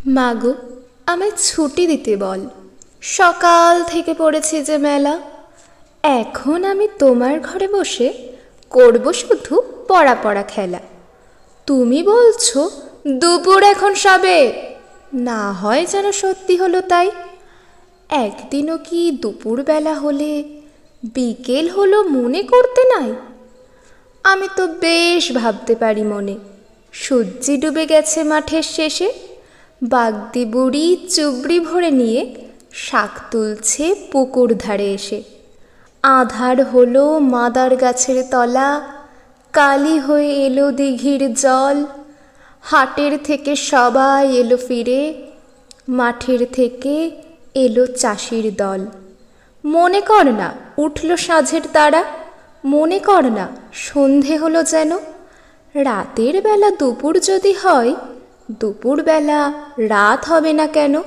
মাগো, আমায় ছুটি দিতে বল। সকাল থেকে পড়েছি যে মেলা। এখন আমি তোমার ঘরে বসে করব শুধু পড়া পড়া খেলা। তুমি বলছো দুপুর এখন সবে, না হয় যেন সত্যি হলো তাই। একদিনও কি দুপুরবেলা হলে বিকেল হলো মনে করতে নাই? আমি তো বেশ ভাবতে পারি মনে। সূর্যি ডুবে গেছে মাঠের শেষে, বাগদি বুড়ি চুবড়ি ভরে নিয়ে শাক তুলছে পুকুর ধারে এসে। আধার হলো মাদার গাছের তলা, কালি হয়ে এলো দিঘির জল। হাটের থেকে সবাই এলো ফিরে, মাঠের থেকে এলো চাষির দল। মনে কর না উঠল সাঁঝের তারা, মনে কর না সন্ধে হলো যেন। রাতের বেলা দুপুর যদি হয়, দুপুরবেলা রাত হবে না কেন?